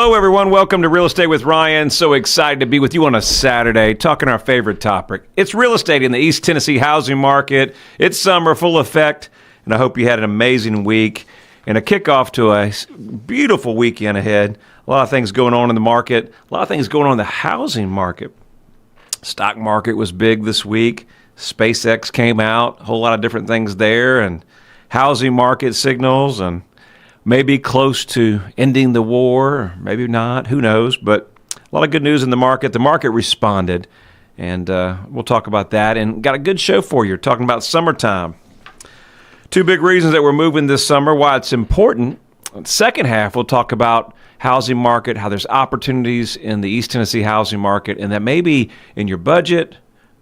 Hello, everyone. Welcome to Real Estate with Ryan. So excited to be with you on a Saturday, talking our favorite topic. It's real estate in the East Tennessee housing market. It's summer, full effect, and I hope you had an amazing week and a kickoff to a beautiful weekend ahead. A lot of things going on in the market, a lot of things going on in the housing market. Stock market was big this week. SpaceX came out, a whole lot of different things there, and housing market signals, and maybe close to ending the war, or maybe not, who knows, but a lot of good news in the market. The market responded, and we'll talk about that, and got a good show for you, talking about summertime. Two big reasons that we're moving this summer, why it's important. In the second half, we'll talk about housing market, how there's opportunities in the East Tennessee housing market, and that maybe in your budget,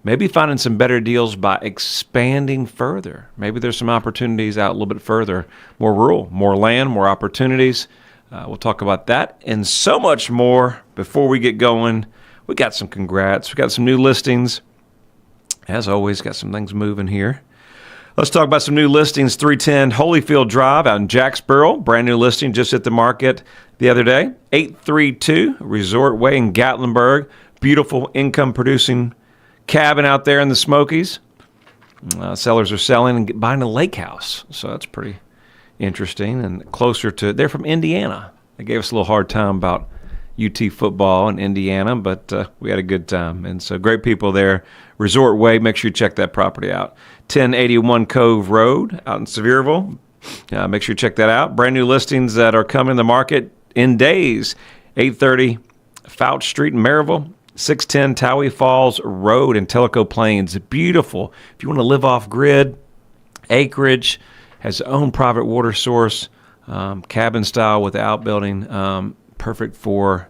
maybe finding some better deals by expanding further. Maybe there's some opportunities out a little bit further, more rural, more land, more opportunities. We'll talk about that and so much more. Before we get going, we got some congrats. We got some new listings. As always, got some things moving here. Let's talk about some new listings. 310 Holyfield Drive out in Jacksboro. Brand new listing, just hit the market the other day. 832 Resort Way in Gatlinburg. Beautiful income-producing cabin out there in the Smokies. Sellers are selling and buying a lake house, so that's pretty interesting. And closer to, they're from Indiana. They gave us a little hard time about UT football in Indiana, but we had a good time. And so great people there. Resort Way, make sure you check that property out. 1081 Cove Road out in Sevierville. Make sure you check that out. Brand new listings that are coming in the market in days. 830 Fouch Street in Maryville. 610 Towey Falls Road in Tellico Plains. Beautiful. If you want to live off grid, acreage, has its own private water source, cabin style with the outbuilding, perfect for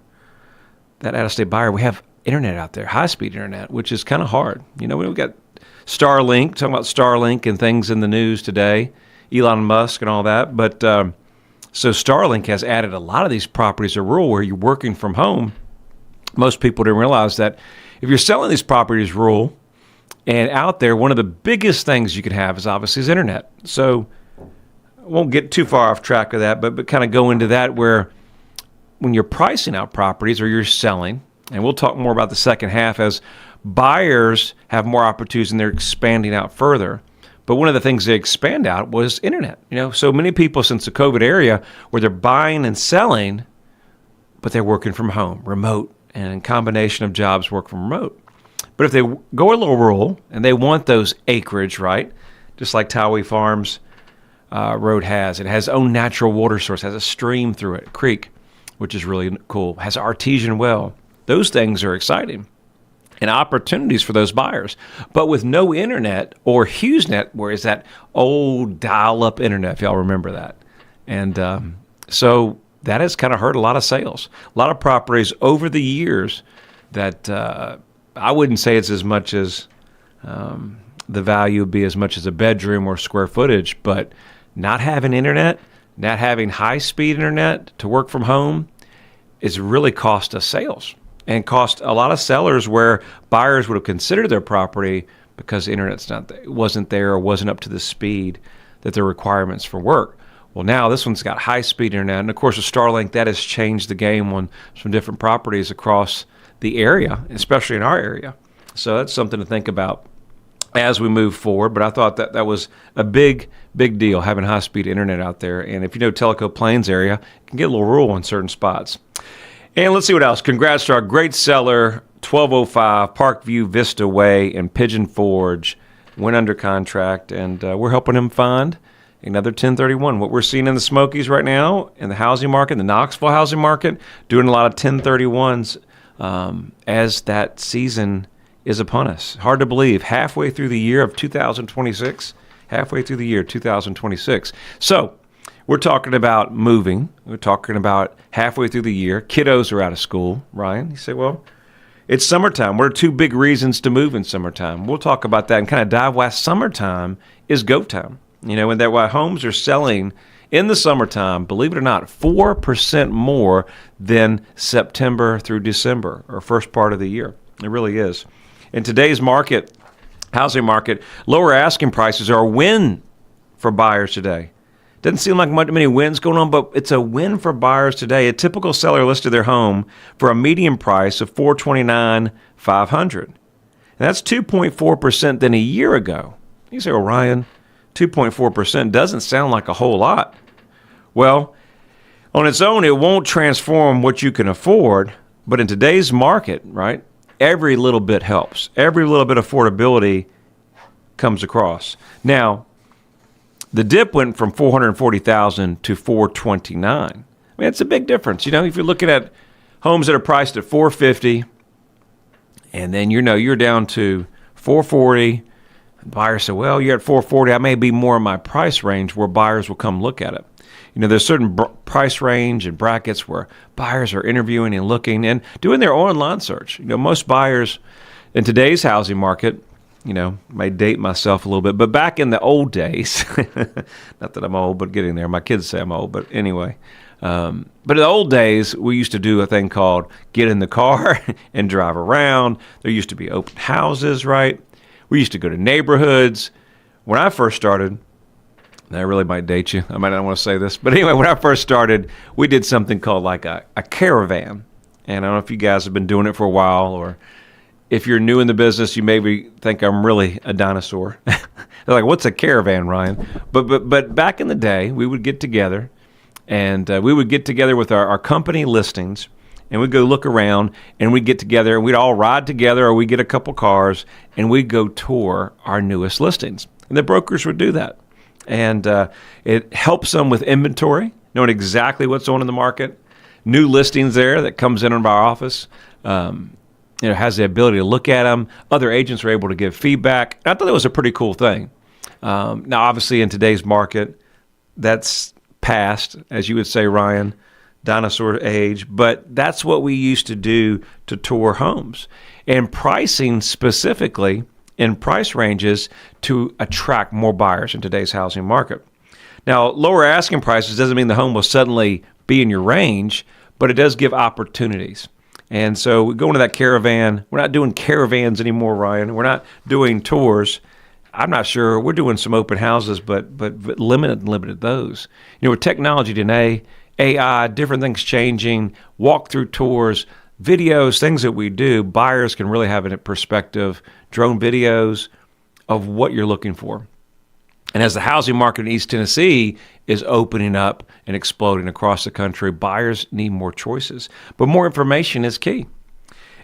that out-of-state buyer. We have internet out there, high-speed internet, which is kind of hard. You know, we've got Starlink, talking about Starlink and things in the news today, Elon Musk and all that. But so Starlink has added a lot of these properties are rural where you're working from home. Most people didn't realize that if you're selling these properties rural and out there, one of the biggest things you can have is obviously is internet. So I won't get too far off track of that, but kind of go into that where when you're pricing out properties or you're selling, and we'll talk more about the second half as buyers have more opportunities and they're expanding out further. But one of the things they expand out was internet. You know, so many people since the COVID area where they're buying and selling, but they're working from home, remote. And in combination of jobs work from remote. But if they go a little rural and they want those acreage, right, just like Towey Farms Road has. It has its own natural water source, has a stream through it, a creek, which is really cool. Has an artesian well. Those things are exciting and opportunities for those buyers. But with no internet or HughesNet, where is that old dial-up internet, if y'all remember that. And so that has kind of hurt a lot of sales. A lot of properties over the years that I wouldn't say it's as much as the value would be as much as a bedroom or square footage, but not having internet, not having high-speed internet to work from home is really cost us sales and cost a lot of sellers where buyers would have considered their property because the internet's wasn't there or wasn't up to the speed that their requirements for work. Well, now this one's got high-speed internet, and of course with Starlink, that has changed the game on some different properties across the area, especially in our area. So that's something to think about as we move forward. But I thought that was a big deal, having high-speed internet out there. And if you know Tellico Plains area, it can get a little rural in certain spots. And let's see what else. Congrats to our great seller, 1205 Parkview Vista Way in Pigeon Forge. Went under contract, and we're helping him find another 1031. What we're seeing in the Smokies right now, in the housing market, the Knoxville housing market, doing a lot of 1031s as that season is upon us. Hard to believe. Halfway through the year of 2026. Halfway through the year 2026. So we're talking about moving. We're talking about halfway through the year. Kiddos are out of school. Ryan, you say, well, it's summertime. What are two big reasons to move in summertime? We'll talk about that and kind of dive why summertime is go time. You know, and that why homes are selling in the summertime, believe it or not, 4% more than September through December, or first part of the year. It really is. In today's market, housing market, lower asking prices are a win for buyers today. Doesn't seem like many wins going on, but it's a win for buyers today. A typical seller listed their home for a median price of $429,500. And that's 2.4% than a year ago. You say, well, Ryan, 2.4% doesn't sound like a whole lot. Well, on its own, it won't transform what you can afford, but in today's market, right, every little bit helps. Every little bit of affordability comes across. Now, the dip went from $440,000 to $429,000. I mean, it's a big difference. You know, if you're looking at homes that are priced at $450,000, and then you're down to $440,000, buyers say, well, you're at $440,000. I may be more in my price range where buyers will come look at it. You know, there's certain price range and brackets where buyers are interviewing and looking and doing their online search. You know, most buyers in today's housing market, you know, may date myself a little bit, but back in the old days, not that I'm old, but getting there. My kids say I'm old, but anyway. But in the old days, we used to do a thing called get in the car and drive around. There used to be open houses, right? We used to go to neighborhoods. When I first started, I really might date you. I might not want to say this. But anyway, when I first started, we did something called like a caravan. And I don't know if you guys have been doing it for a while, or if you're new in the business, you maybe think I'm really a dinosaur. They're like, what's a caravan, Ryan? But back in the day, we would get together, and we would get together with our company listings, and we'd go look around, and we'd get together, and we'd all ride together, or we'd get a couple cars, and we'd go tour our newest listings. And the brokers would do that. And it helps them with inventory, knowing exactly what's on in the market. New listings there that comes in our office, has the ability to look at them. Other agents are able to give feedback. And I thought that was a pretty cool thing. Now, obviously, in today's market, that's past, as you would say, Ryan, dinosaur age. But that's what we used to do to tour homes. And pricing specifically in price ranges to attract more buyers in today's housing market. Now, lower asking prices doesn't mean the home will suddenly be in your range, but it does give opportunities. And so we go into that caravan. We're not doing caravans anymore, Ryan. We're not doing tours. I'm not sure. We're doing some open houses, but limited those. You know, with technology today, AI, different things changing, walk-through tours, videos, things that we do, buyers can really have it in perspective, drone videos of what you're looking for. And as the housing market in East Tennessee is opening up and exploding across the country, buyers need more choices. But more information is key.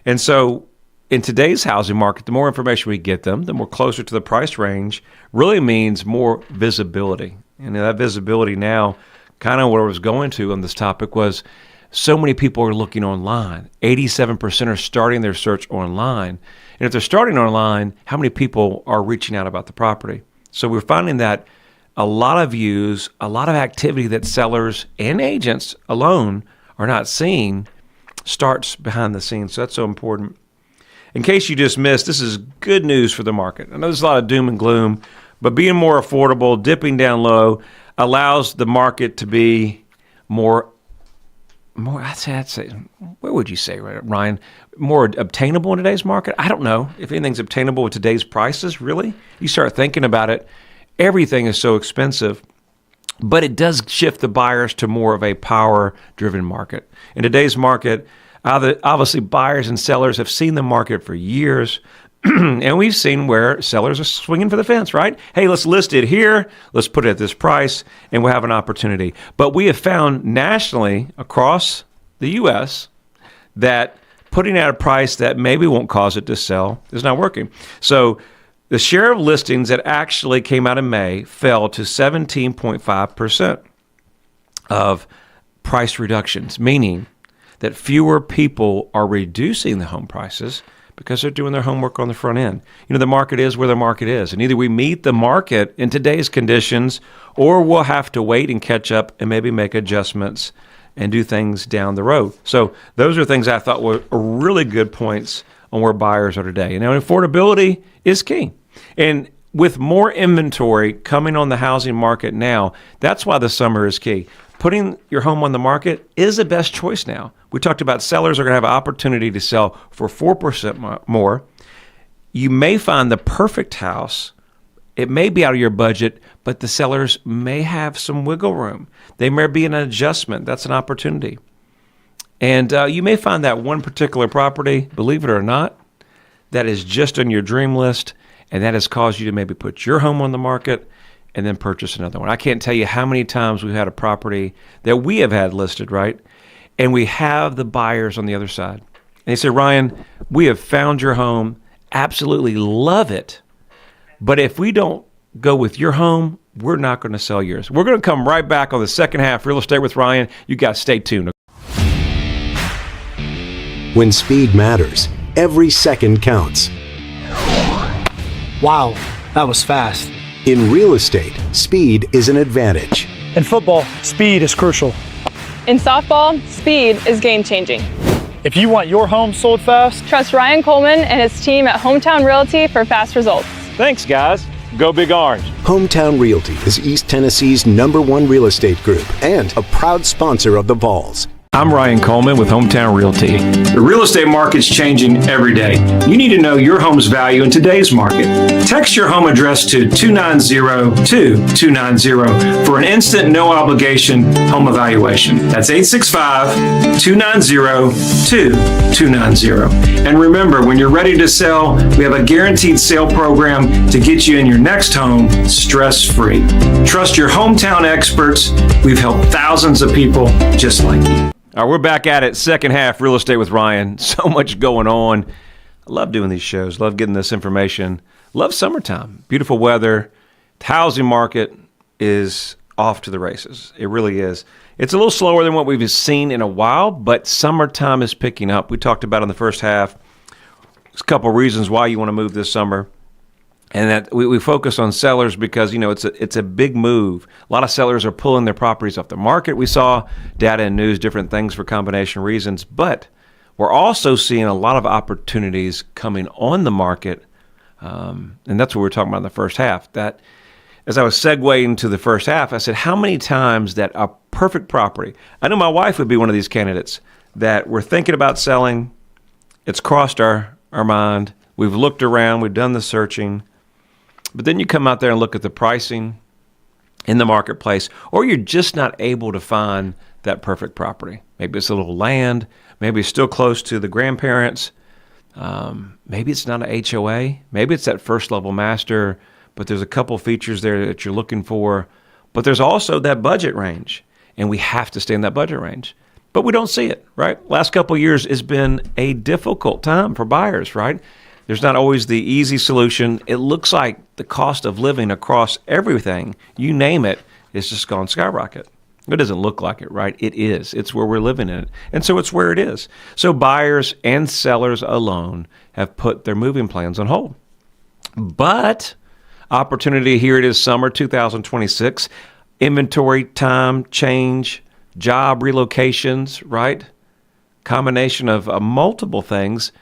And so in today's housing market, the more information we get them, the more closer to the price range really means more visibility. And that visibility now, kind of where I was going to on this topic was, so many people are looking online. 87% are starting their search online. And if they're starting online, how many people are reaching out about the property? So we're finding that a lot of views, a lot of activity that sellers and agents alone are not seeing starts behind the scenes. So that's so important. In case you just missed, this is good news for the market. I know there's a lot of doom and gloom, but being more affordable, dipping down low, allows the market to be more, I'd say, what would you say, Ryan? More obtainable in today's market? I don't know if anything's obtainable with today's prices, really. You start thinking about it, everything is so expensive, but it does shift the buyers to more of a power-driven market. In today's market, obviously buyers and sellers have seen the market for years, and we've seen where sellers are swinging for the fence, right? Hey, let's list it here. Let's put it at this price, and we'll have an opportunity. But we have found nationally across the U.S. that putting out a price that maybe won't cause it to sell is not working. So the share of listings that actually came out in May fell to 17.5% of price reductions, meaning that fewer people are reducing the home prices because they're doing their homework on the front end. You know, the market is where the market is. And either we meet the market in today's conditions, or we'll have to wait and catch up and maybe make adjustments and do things down the road. So those are things I thought were really good points on where buyers are today. And now affordability is key. And with more inventory coming on the housing market now, that's why the summer is key. Putting your home on the market is the best choice now. We talked about sellers are going to have an opportunity to sell for 4% more. You may find the perfect house. It may be out of your budget, but the sellers may have some wiggle room. They may be an adjustment. That's an opportunity. And you may find that one particular property, believe it or not, that is just on your dream list, and that has caused you to maybe put your home on the market and then purchase another one. I can't tell you how many times we've had a property that we have had listed, right? And we have the buyers on the other side. And they say, Ryan, we have found your home, absolutely love it, but if we don't go with your home, we're not going to sell yours. We're going to come right back on the second half, Real Estate with Ryan. You got to stay tuned. When speed matters, every second counts. Wow, that was fast. In real estate, speed is an advantage. In football, speed is crucial. In softball, speed is game-changing. If you want your home sold fast, Trust Ryan Coleman and his team at Hometown Realty for fast results. Thanks, guys. Go Big Orange. Hometown Realty is East Tennessee's #1 real estate group and a proud sponsor of the Vols. I'm Ryan Coleman with Hometown Realty. The real estate market's changing every day. You need to know your home's value in today's market. Text your home address to 290-2290 for an instant, no obligation home evaluation. That's 865-290-2290. And remember, when you're ready to sell, we have a guaranteed sale program to get you in your next home stress-free. Trust your hometown experts. We've helped thousands of people just like you. All right, we're back at it. Second half, Real Estate with Ryan. So much going on. I love doing these shows. Love getting this information. Love summertime. Beautiful weather. The housing market is off to the races. It really is. It's a little slower than what we've seen in a while, but summertime is picking up. We talked about in the first half. There's a couple reasons why you want to move this summer. And that we focus on sellers because, you know, it's a big move. A lot of sellers are pulling their properties off the market. We saw data and news, different things for combination reasons. But we're also seeing a lot of opportunities coming on the market. And that's what we were talking about in the first half. That as I was segueing to the first half, I said, how many times that a perfect property, I know my wife would be one of these candidates that we're thinking about selling. It's crossed our mind. We've looked around. We've done the searching. But then you come out there and look at the pricing in the marketplace, or you're just not able to find that perfect property. Maybe it's a little land. Maybe it's still close to the grandparents. Maybe it's not an HOA. Maybe it's that first level master, but there's a couple features there that you're looking for. But there's also that budget range, and we have to stay in that budget range. But we don't see it, right? Last couple of years has been a difficult time for buyers, right? There's not always the easy solution. It looks like the cost of living across everything, you name it, is just gone skyrocket. It doesn't look like it, right? It is. It's where we're living in it. And so it's where it is. So buyers and sellers alone have put their moving plans on hold. But opportunity, here it is, summer 2026. Inventory time change, job relocations, right? Combination of multiple things.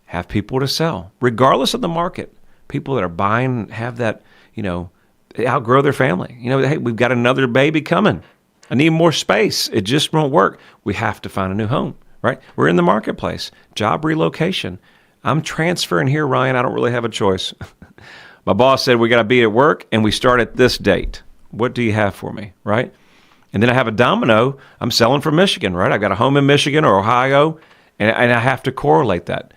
Have people to sell, regardless of the market. People that are buying have that, they outgrow their family. Hey, we've got another baby coming. I need more space. It just won't work. We have to find a new home, right? We're in the marketplace. Job relocation. I'm transferring here, Ryan. I don't really have a choice. My boss said we got to be at work and we start at this date. What do you have for me, right? And then I have a domino. I'm selling from Michigan, right? I got a home in Michigan or Ohio, and I have to correlate that.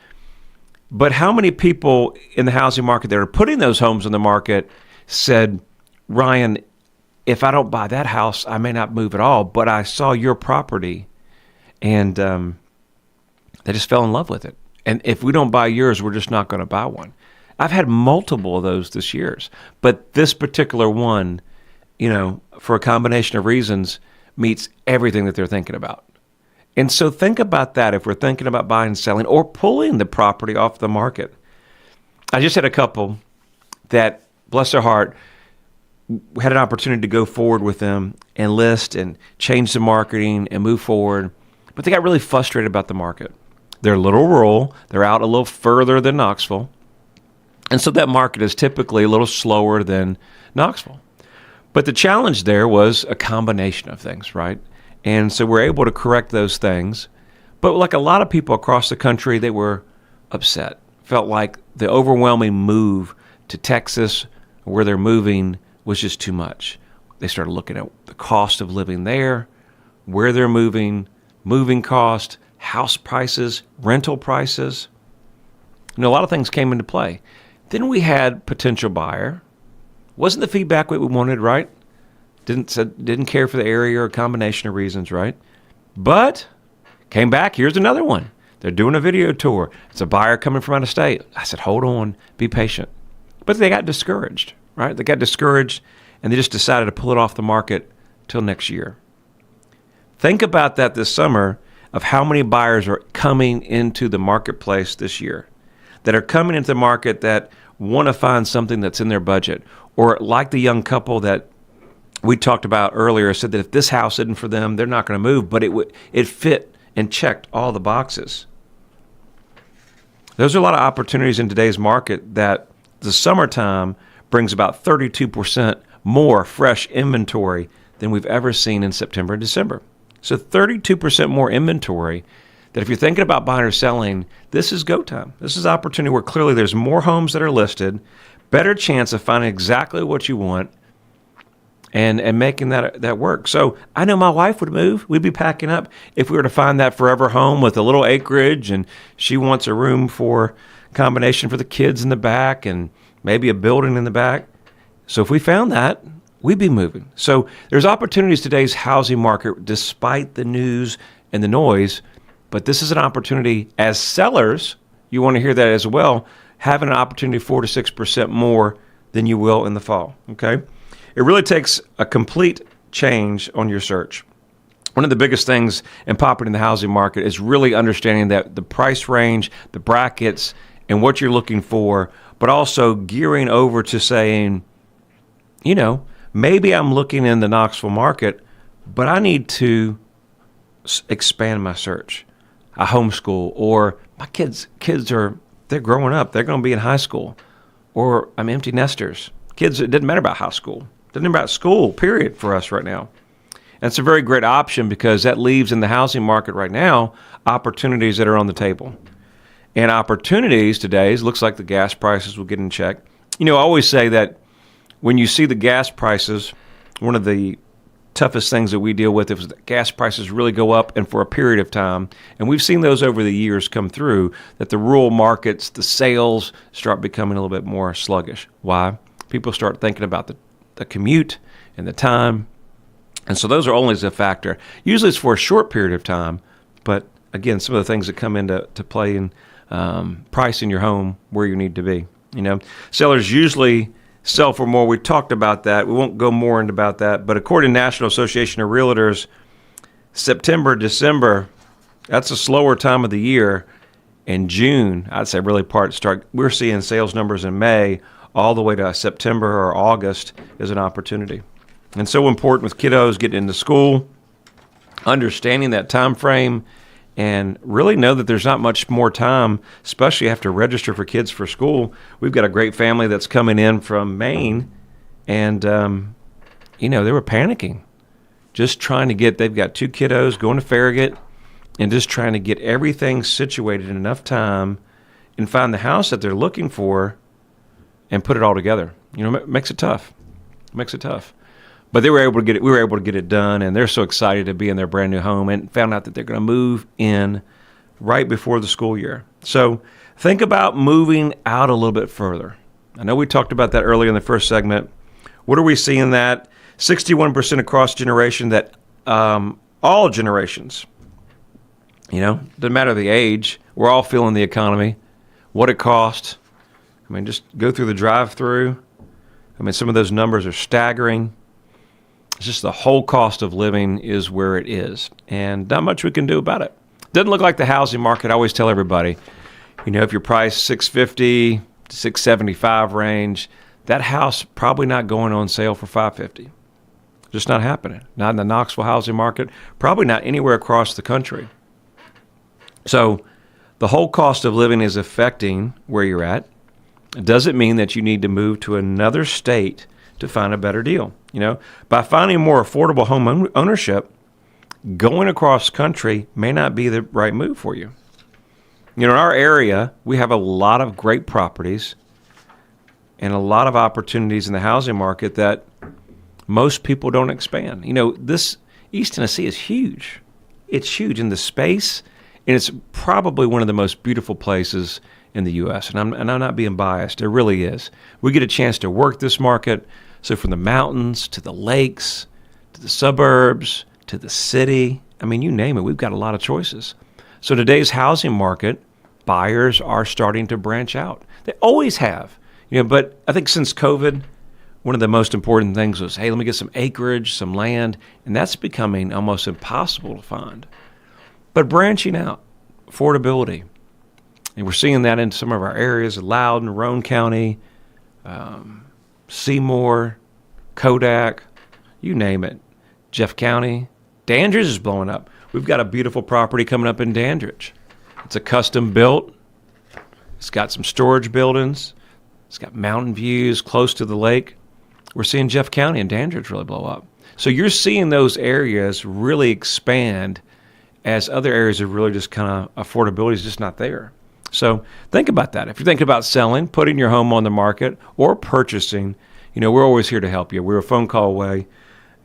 But how many people in the housing market that are putting those homes on the market said, Ryan, if I don't buy that house, I may not move at all, but I saw your property and they just fell in love with it. And if we don't buy yours, we're just not going to buy one. I've had multiple of those this year, but this particular one, for a combination of reasons, meets everything that they're thinking about. And so think about that if we're thinking about buying, selling, or pulling the property off the market. I just had a couple that, bless their heart, had an opportunity to go forward with them and list and change the marketing and move forward. But they got really frustrated about the market. They're a little rural. They're out a little further than Knoxville. And so that market is typically a little slower than Knoxville. But the challenge there was a combination of things, right? And so we're able to correct those things. But like a lot of people across the country, they were upset. Felt like the overwhelming move to Texas, where they're moving, was just too much. They started looking at the cost of living there, where they're moving cost, house prices, rental prices. A lot of things came into play. Then we had potential buyer. Wasn't the feedback what we wanted, right? Didn't care for the area or a combination of reasons, right? But came back. Here's another one. They're doing a video tour. It's a buyer coming from out of state. I said, hold on, be patient. But they got discouraged, right? They got discouraged, and they just decided to pull it off the market till next year. Think about that this summer of how many buyers are coming into the marketplace this year, that are coming into the market that want to find something that's in their budget, or like the young couple that we talked about earlier, said that if this house isn't for them, they're not going to move, but it fit and checked all the boxes. Those are a lot of opportunities in today's market that the summertime brings about 32% more fresh inventory than we've ever seen in September and December. So 32% more inventory that if you're thinking about buying or selling, this is go time. This is opportunity where clearly there's more homes that are listed, better chance of finding exactly what you want, and making that work. So I know my wife would move. We'd be packing up if we were to find that forever home with a little acreage, and she wants a room for combination for the kids in the back and maybe a building in the back. So if we found that, we'd be moving. So there's opportunities in today's housing market despite the news and the noise, but this is an opportunity as sellers, you want to hear that as well, having an opportunity 4 to 6% more than you will in the fall, okay? It really takes a complete change on your search. One of the biggest things in popping in the housing market is really understanding that the price range, the brackets, and what you're looking for, but also gearing over to saying, maybe I'm looking in the Knoxville market, but I need to expand my search. I homeschool, or my kids they're growing up. They're going to be in high school, or I'm empty nesters. Kids, it doesn't matter about high school. Doesn't matter about school, period, for us right now. And it's a very great option because that leaves in the housing market right now opportunities that are on the table. And opportunities today, it looks like the gas prices will get in check. I always say that when you see the gas prices, one of the toughest things that we deal with is that gas prices really go up and for a period of time. And we've seen those over the years come through, that the rural markets, the sales start becoming a little bit more sluggish. Why? People start thinking about the commute and the time. And so those are always a factor. Usually it's for a short period of time, but again, some of the things that come into play in pricing your home where you need to be. Sellers usually sell for more. We talked about that. We won't go more into about that, but according to National Association of Realtors, September, December, that's a slower time of the year. In June, I'd say really we're seeing sales numbers in May all the way to September or August is an opportunity. And so important with kiddos getting into school, understanding that time frame, and really know that there's not much more time, especially after register for kids for school. We've got a great family that's coming in from Maine, and, they were panicking, just trying to they've got 2 kiddos going to Farragut, and just trying to get everything situated in enough time and find the house that they're looking for and put it all together. It makes it tough. But we were able to get it done, and they're so excited to be in their brand new home and found out that they're going to move in right before the school year. So think about moving out a little bit further. I know we talked about that earlier in the first segment. What are we seeing that? 61% across generation, that all generations, doesn't matter the age, we're all feeling the economy, what it costs. Just go through the drive-through. Some of those numbers are staggering. It's just the whole cost of living is where it is, and not much we can do about it. Doesn't look like the housing market. I always tell everybody, if you're priced $650 to $675 range, that house probably not going on sale for $550. Just not happening. Not in the Knoxville housing market. Probably not anywhere across the country. So the whole cost of living is affecting where you're at. It doesn't mean that you need to move to another state to find a better deal. By finding more affordable home ownership, going across country may not be the right move for you. In our area, we have a lot of great properties and a lot of opportunities in the housing market that most people don't expand. You know, this East Tennessee is huge. It's huge in the space, and it's probably one of the most beautiful places in the U.S., and I'm not being biased. It really is. We get a chance to work this market, so from the mountains to the lakes to the suburbs to the city, I mean, you name it, we've got a lot of choices. So today's housing market, buyers are starting to branch out. They always have, you know, but I think since COVID, one of the most important things was, hey, let me get some acreage, some land, and that's becoming almost impossible to find. But branching out, affordability, and we're seeing that in some of our areas, Loudoun, Roane County, Seymour, Kodak, you name it, Jeff County. Dandridge is blowing up. We've got a beautiful property coming up in Dandridge. It's a custom built. It's got some storage buildings. It's got mountain views close to the lake. We're seeing Jeff County and Dandridge really blow up. So you're seeing those areas really expand as other areas are really just kind of affordability is just not there. So think about that. If you're thinking about selling, putting your home on the market, or purchasing, you know, we're always here to help you. We're a phone call away.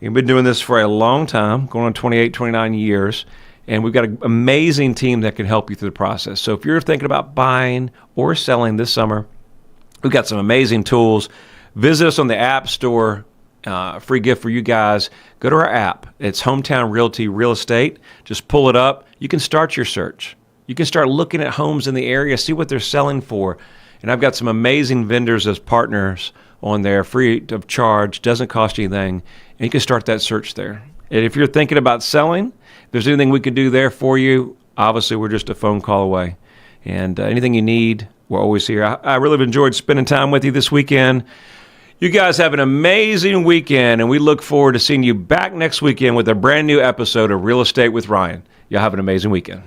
We've been doing this for a long time, going on 28, 29 years, and we've got an amazing team that can help you through the process. So if you're thinking about buying or selling this summer, we've got some amazing tools. Visit us on the App Store. Free gift for you guys. Go to our app. It's Hometown Realty Real Estate. Just pull it up. You can start your search. You can start looking at homes in the area, see what they're selling for. And I've got some amazing vendors as partners on there, free of charge, doesn't cost you anything, and you can start that search there. And if you're thinking about selling, if there's anything we could do there for you, obviously we're just a phone call away. And anything you need, we're always here. I really enjoyed spending time with you this weekend. You guys have an amazing weekend, and we look forward to seeing you back next weekend with a brand new episode of Real Estate with Ryan. Y'all have an amazing weekend.